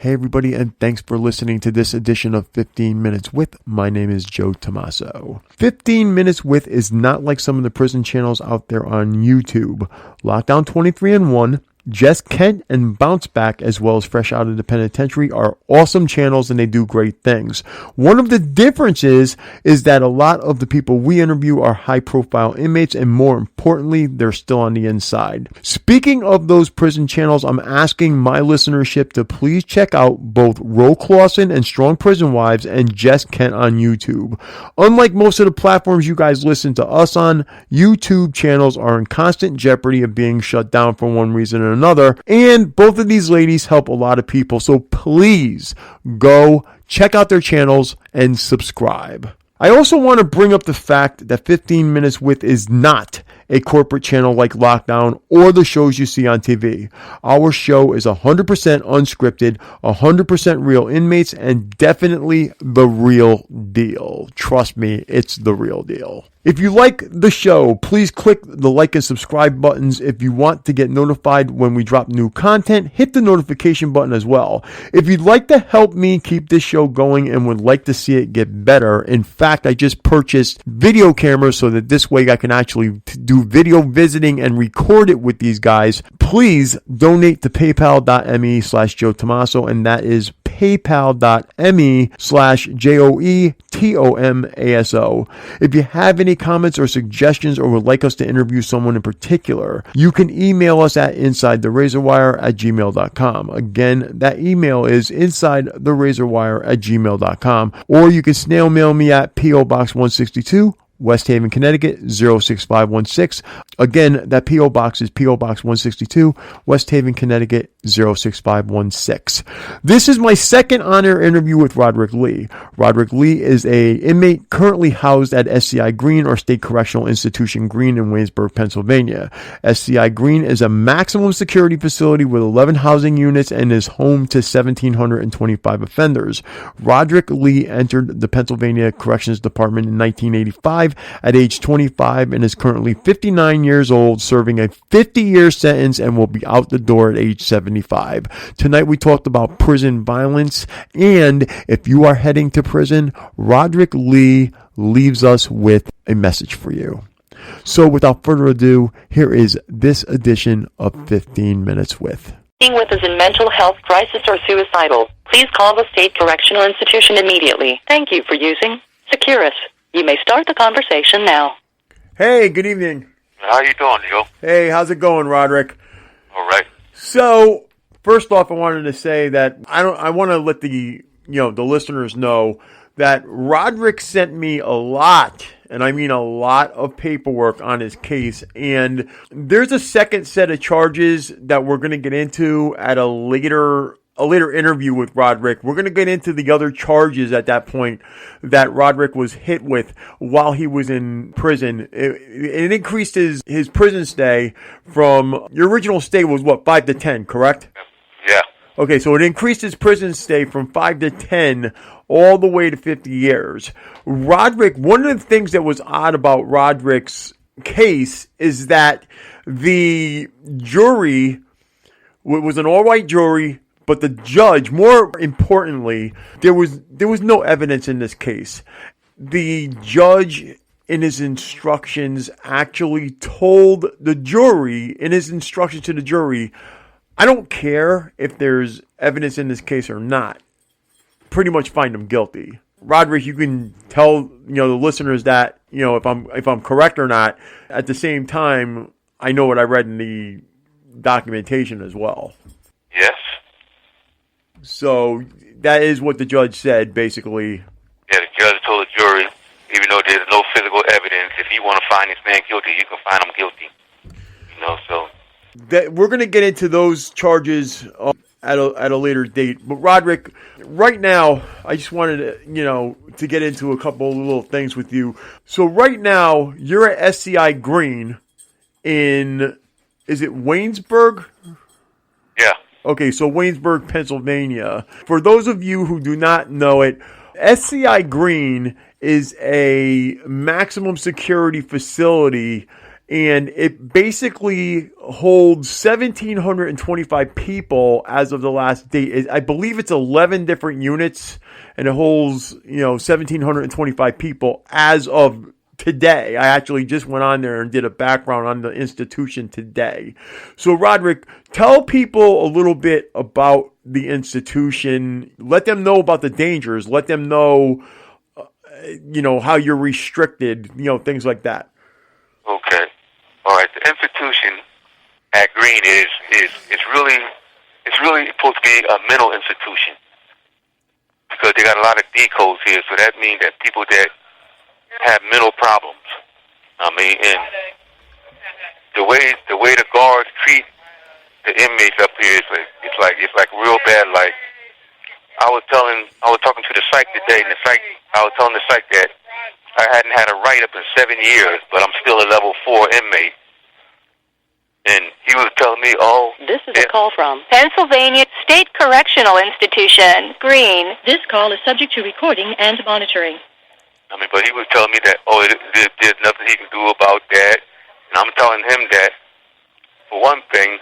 Hey everybody, and thanks for listening to this edition of 15 Minutes With. My name is Joe Tommaso. 15 Minutes With is not like some of the prison channels out there on YouTube. Lockdown 23 and 1, Jess Kent and Bounce Back, as well as Fresh Out of the Penitentiary, are awesome channels and they do great things. One of the differences is that a lot of the people we interview are high profile inmates, and more importantly, they're still on the inside. Speaking of those prison channels, I'm asking my listenership to please check out both Ro Clausen and Strong Prison Wives and Jess Kent on YouTube. Unlike most of the platforms you guys listen to us on, YouTube channels are in constant jeopardy of being shut down for one reason or another, and both of these ladies help a lot of people, so please go check out their channels and subscribe. I also want to bring up the fact that 15 Minutes With is not a corporate channel like Lockdown or the shows you see on TV. Our show is 100% unscripted, 100% real inmates, and definitely the real deal. Trust me, it's the real deal. If you like the show, please click the like and subscribe buttons. If you want to get notified when we drop new content, hit the notification button as well. If you'd like to help me keep this show going and would like to see it get better, in fact, I just purchased video cameras so that this way I can actually do video visiting and record it with these guys. Please donate to paypal.me/Joe Tommaso, and that is paypal.me/JoeTomaso. If you have any comments or suggestions or would like us to interview someone in particular, you can email us at insidetherazorwire@gmail.com. Again, that email is insidetherazorwire@gmail.com, or you can snail mail me at P.O. Box 162, West Haven, Connecticut, 06516. Again, that P.O. Box is P.O. Box 162, West Haven, Connecticut, 06516. This is my second on-air interview with Roderick Lee. Roderick Lee is an inmate currently housed at SCI Green, or State Correctional Institution Green, in Waynesburg, Pennsylvania. SCI Green is a maximum security facility with 11 housing units and is home to 1,725 offenders. Roderick Lee entered the Pennsylvania Corrections Department in 1985 at age 25 and is currently 59 years old, serving a 50-year sentence, and will be out the door at age 75. Tonight we talked about prison violence, and if you are heading to prison, Roderick Lee leaves us with a message for you. So without further ado, here is this edition of 15 Minutes With. With is in mental health crisis or suicidal, please call the State Correctional Institution immediately. Thank you for using Securus. You may start the conversation now. Hey, good evening. How you doing, Joe? Hey, how's it going, Roderick? All right. So, first off, I wanted to say that I want to let the listeners know that Roderick sent me a lot, and I mean a lot, of paperwork on his case, and there's a second set of charges that we're going to get into at a later interview with Roderick. We're going to get into the other charges at that point that Roderick was hit with while he was in prison. It increased his prison stay from, your original stay was what, 5 to 10, correct? Yeah. Okay, so it increased his prison stay from 5 to 10 all the way to 50 years. Roderick, one of the things that was odd about Roderick's case is that the jury was an all-white jury, but the judge, more importantly, there was no evidence in this case. The judge, in his instructions, actually told the jury, in his instructions to the jury, I don't care if there's evidence in this case or not. Pretty much find him guilty. Roderick, you can tell the listeners that if I'm correct or not. At the same time, I know what I read in the documentation as well. Yes. So that is what the judge said, basically. Yeah, the judge told the jury, even though there's no physical evidence, if you want to find this man guilty, you can find him guilty. So that we're going to get into those charges at a later date. But Roderick, right now, I just wanted to get into a couple of little things with you. So right now, you're at SCI Green in, is it Waynesburg? Yeah. Okay, so Waynesburg, Pennsylvania. For those of you who do not know it, SCI Green is a maximum security facility and it basically holds 1,725 people as of the last date. I believe it's 11 different units, and it holds 1,725 people as of today. I actually just went on there and did a background on the institution today. So, Roderick, tell people a little bit about the institution. Let them know about the dangers. Let them know, how you're restricted, things like that. Okay. All right. The institution at Green is really supposed to be a mental institution because they got a lot of D codes here. So that means that people that have mental problems. And the way the guards treat the inmates up here is it's like real bad. Like I was talking to the psych today, and I was telling the psych that I hadn't had a write-up in 7 years, but I'm still a level 4 inmate. And he was telling me, This is a call from Pennsylvania State Correctional Institution, Green. This call is subject to recording and monitoring. But he was telling me that, there's nothing he can do about that. And I'm telling him that, for one thing,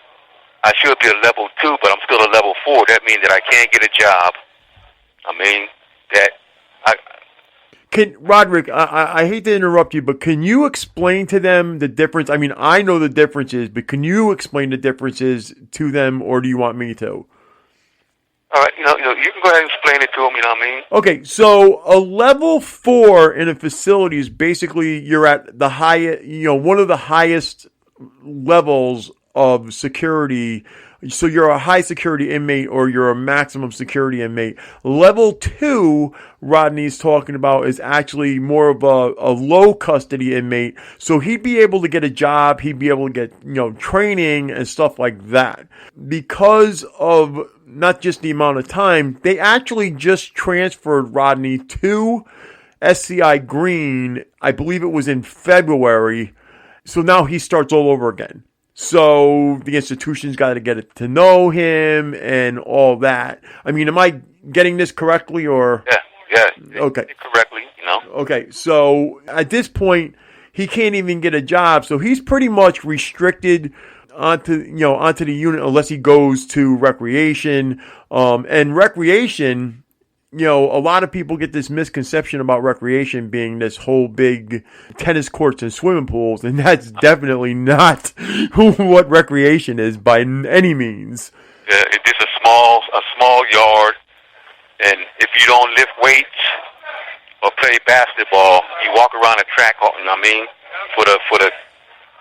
I should be a level 2, but I'm still a level 4. That means that I can't get a job. Roderick, I hate to interrupt you, but can you explain to them the difference? I know the differences, but can you explain the differences to them, or do you want me to? All right, you can go ahead and explain it to them, Okay, so a level 4 in a facility is basically you're at the highest, one of the highest levels of security. So you're a high security inmate or you're a maximum security inmate. Level 2, Rodney's talking about, is actually more of a low custody inmate. So he'd be able to get a job. He'd be able to get, training and stuff like that. Because of not just the amount of time, they actually just transferred Rodney to SCI Green. I believe it was in February. So now he starts all over again. So the institution's got to get to know him and all that. Am I getting this correctly or? Yeah. Okay. Correctly, Okay, so at this point, he can't even get a job. So he's pretty much restricted onto the unit unless he goes to recreation. And recreation, a lot of people get this misconception about recreation being this whole big tennis courts and swimming pools, and that's definitely not what recreation is by any means. Yeah, it's just a small yard, and if you don't lift weights or play basketball, you walk around the track, for the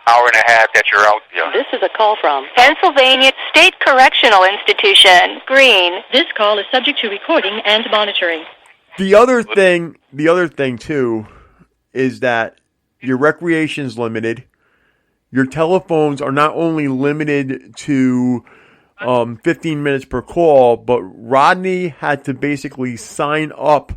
hour and a half that you're out there. This is a call from Pennsylvania State Correctional Institution, Green. This call is subject to recording and monitoring. The other thing too, is that your recreation's limited. Your telephones are not only limited to 15 minutes per call, but Rodney had to basically sign up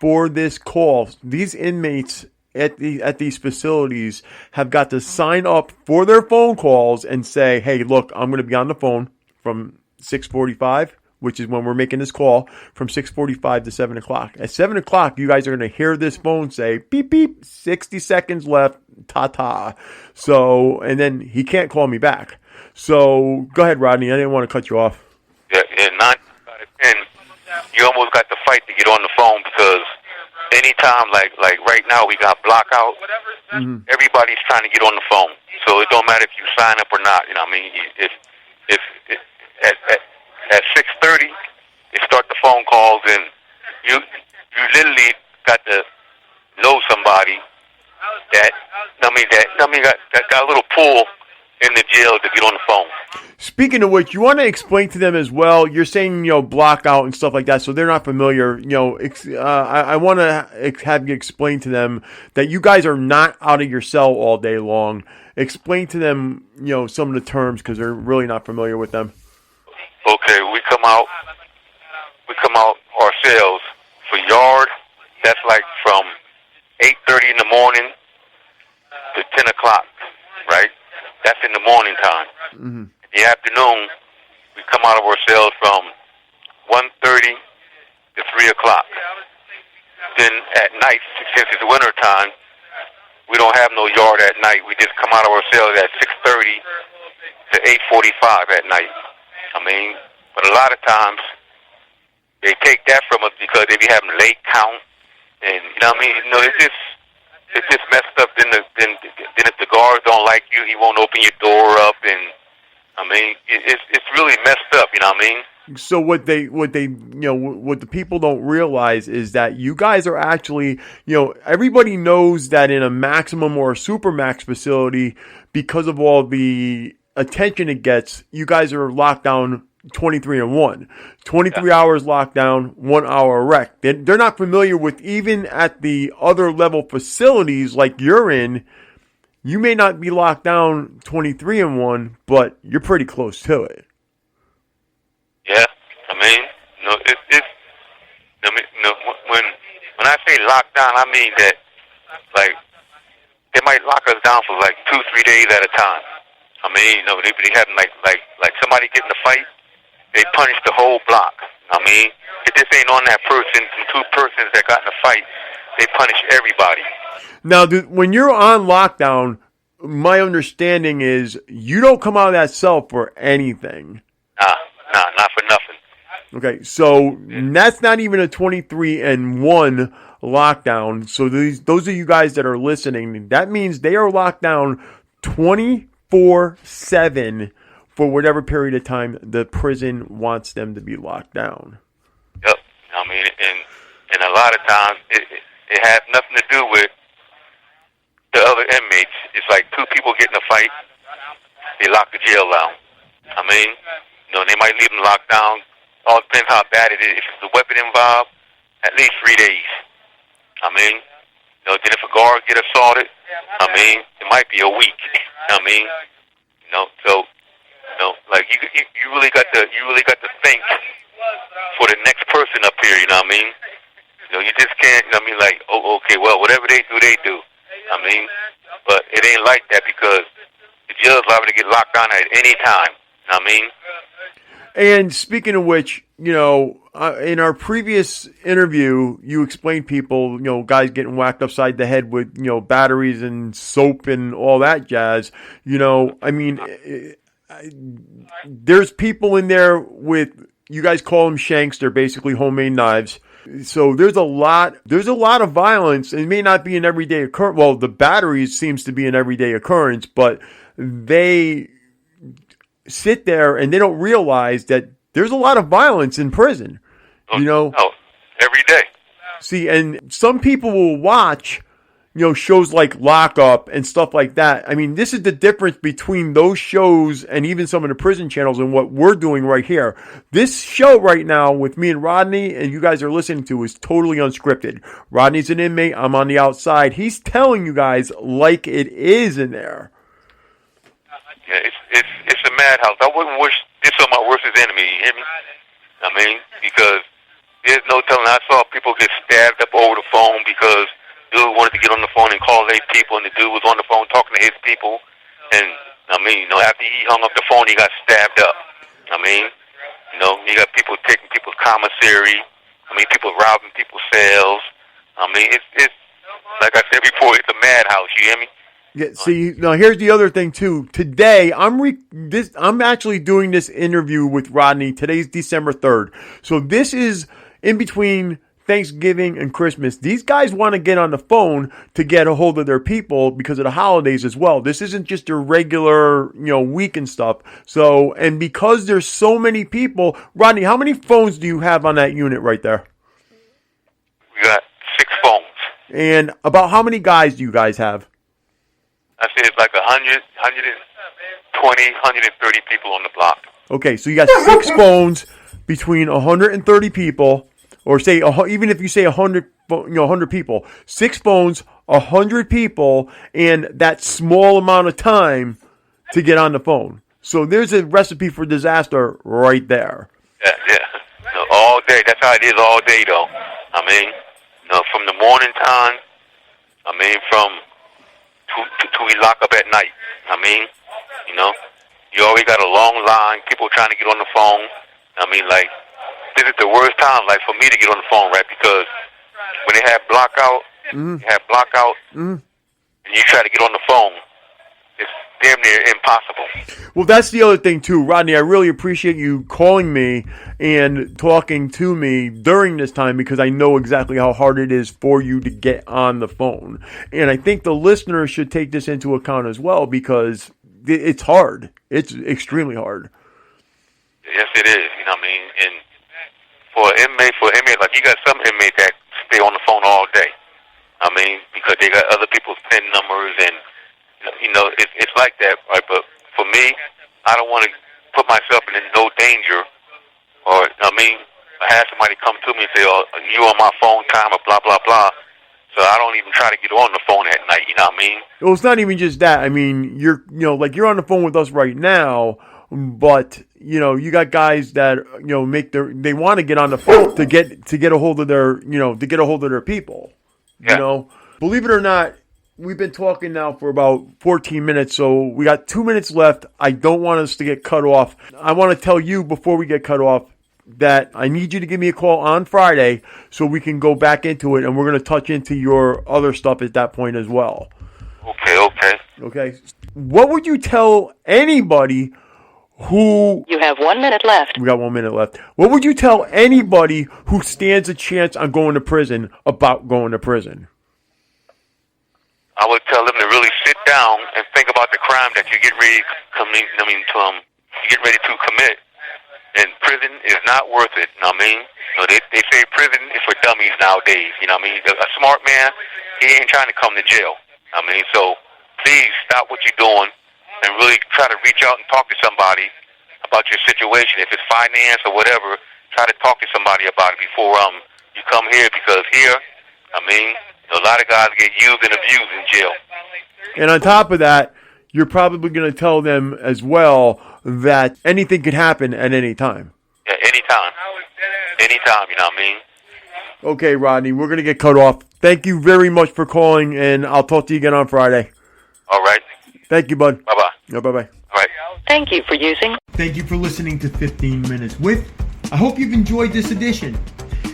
for this call. These inmates at these facilities have got to sign up for their phone calls and say, hey, look, I'm going to be on the phone from 6:45, which is when we're making this call, from 6:45 to 7 o'clock. At 7 o'clock, you guys are going to hear this phone say, beep, beep, 60 seconds left, ta-ta. So, and then he can't call me back. So, go ahead, Rodney. I didn't want to cut you off. Yeah, 9 out of 10, you almost got to fight to get on the phone because anytime, like right now, we got blackout. Mm-hmm. Everybody's trying to get on the phone, so it don't matter if you sign up or not. If at 6:30, you start the phone calls, and you literally got to know somebody that got a little pull in the jail to get on the phone. Speaking of which, you want to explain to them as well. You're saying, block out and stuff like that, so they're not familiar. I want to have you explain to them that you guys are not out of your cell all day long. Explain to them, some of the terms because they're really not familiar with them. Okay, we come out ourselves for yard. That's like from 8:30 in the morning to 10 o'clock, right? That's in the morning time. Mm-hmm. In the afternoon, we come out of our cells from 1:30 to 3 o'clock. Then at night, since it's winter time, we don't have no yard at night. We just come out of our cells at 6:30 to 8:45 at night. I mean, but a lot of times they take that from us because they be having late count, and you know what I mean. You know, it's just messed up. Then if the guards don't like you, he won't open your door up, and I mean, it's really messed up. You know what I mean. So what the people don't realize is that you guys are actually, everybody knows that in a maximum or a supermax facility, because of all the attention it gets, you guys are locked down 23-1. 23 hours lockdown, 1 hour rec. They're not familiar with, even at the other level facilities like you're in, you may not be locked down 23-1, but you're pretty close to it. Yeah, I mean, when I say lockdown, I mean that, like, they might lock us down for like 2-3 days at a time. I mean, they having like somebody get in a fight, they punish the whole block. I mean, if this ain't on that person, two persons that got in a fight, they punish everybody. Now, when you're on lockdown, my understanding is you don't come out of that cell for anything. Nah, not for nothing. Okay, so that's not even a 23-1 lockdown. So those of you guys that are listening, that means they are locked down 24/7 for whatever period of time the prison wants them to be locked down. Yep. I mean, and a lot of times it has nothing to do with the other inmates. It's like two people get in a fight, they lock the jail down. I mean, they might leave them locked down. All depends how bad it is. If it's a weapon involved, at least 3 days. I mean, then if a guard get assaulted, I mean, it might be a week. I mean, so like you really got to think for the next person up here. You know what I mean? You just can't. I mean, like, okay, well, whatever they do, they do. I mean, but it ain't like that because the jail's liable to get locked down at any time. You know what I mean? And speaking of which, in our previous interview, you explained people, guys getting whacked upside the head with, batteries and soap and all that jazz. I mean, there's people in there with, you guys call them shanks. They're basically homemade knives. So there's a lot of violence. It may not be an everyday occurrence. Well, the batteries seems to be an everyday occurrence, but they sit there and they don't realize that there's a lot of violence in prison. Every day. See, and some people will watch, shows like Lockup and stuff like that. I mean, this is the difference between those shows and even some of the prison channels and what we're doing right here. This show right now with me and Rodney and you guys are listening to is totally unscripted. Rodney's an inmate. I'm on the outside. He's telling you guys like it is in there. Yeah, it's a madhouse. I wouldn't wish this on my worst enemy. You hear me? I mean, because there's no telling. I saw people get stabbed up over the phone because dude wanted to get on the phone and call 8 people, and the dude was on the phone talking to his people. And I mean, after he hung up the phone, he got stabbed up. I mean, you got people taking people's commissary. I mean, people robbing people's cells. I mean, it's like I said before, it's a madhouse. You hear me? Yeah, see, now here's the other thing too. Today, I'm actually doing this interview with Rodney. Today's December 3rd. So this is in between Thanksgiving and Christmas. These guys want to get on the phone to get a hold of their people because of the holidays as well. This isn't just your regular, week and stuff. So, and because there's so many people, Rodney, how many phones do you have on that unit right there? We got 6 phones. And about how many guys do you guys have? I say it's like 100, 120, 130 people on the block. Okay, so you got 6 phones between 130 people, or say even if you say 100 people, 6 phones, 100 people, and that small amount of time to get on the phone. So there's a recipe for disaster right there. Yeah. All day. That's how it is all day, though. I mean, from the morning time. I mean, from till we lock up at night. I mean, you always got a long line, people trying to get on the phone. I mean, like, this is the worst time, like, for me to get on the phone, right? Because when they have blockout, and and you try to get on the phone, it's damn near impossible. Well, that's the other thing too, Rodney. I really appreciate you calling me and talking to me during this time because I know exactly how hard it is for you to get on the phone. And I think the listeners should take this into account as well because it's hard. It's extremely hard. Yes, it is. You know what I mean? And for an inmate, like you got some inmates that stay on the phone all day. I mean, because they got other people's PIN numbers and, you know, it's like that, right? But for me, I don't want to put myself in no danger or, I mean, have somebody come to me and say, oh, you on my phone time or blah, blah, blah. So I don't even try to get on the phone at night, you know what I mean? Well, it's not even just that. I mean, you're on the phone with us right now, but, you know, you got guys that, you know, they want to get on the phone to get a hold of their, you know, to get a hold of their people. Yeah. You know, believe it or not, we've been talking now for about 14 minutes, so we got 2 minutes left. I don't want us to get cut off. I want to tell you before we get cut off that I need you to give me a call on Friday so we can go back into it, and we're going to touch into your other stuff at that point as well. Okay. What would you tell anybody who... You have 1 minute left. We got 1 minute left. What would you tell anybody who stands a chance on going to prison about going to prison? I would tell them to really sit down and think about the crime that you get ready to commit. And prison is not worth it. You know what I mean? You know, they say prison is for dummies nowadays. You know what I mean? A smart man, he ain't trying to come to jail. I mean, so please stop what you're doing and really try to reach out and talk to somebody about your situation. If it's finance or whatever, try to talk to somebody about it before you come here, because here, I mean, a lot of guys get used and abused in jail. And on top of that, you're probably going to tell them as well that anything could happen at any time. Yeah, anytime. Anytime, you know what I mean? Okay, Rodney, we're going to get cut off. Thank you very much for calling, and I'll talk to you again on Friday. All right. Thank you, bud. Bye-bye. Yeah, bye-bye. All right. Thank you for using... Thank you for listening to 15 Minutes With. I hope you've enjoyed this edition.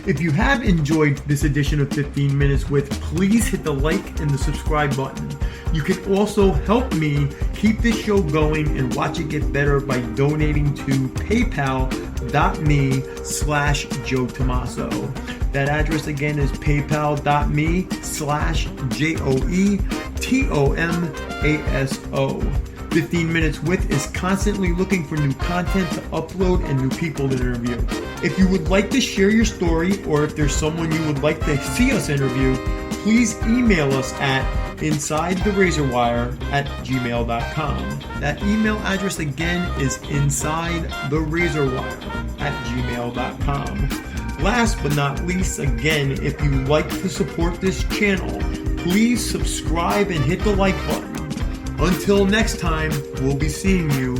If you have enjoyed this edition of 15 Minutes With, please hit the like and the subscribe button. You can also help me keep this show going and watch it get better by donating to paypal.me/Joe Tomaso. That address again is paypal.me/JoeTomaso. 15 Minutes With is constantly looking for new content to upload and new people to interview. If you would like to share your story, or if there's someone you would like to see us interview, please email us at insidetherazorwire@gmail.com. That email address again is insidetherazorwire@gmail.com. Last but not least, again, if you like to support this channel, please subscribe and hit the like button. Until next time, we'll be seeing you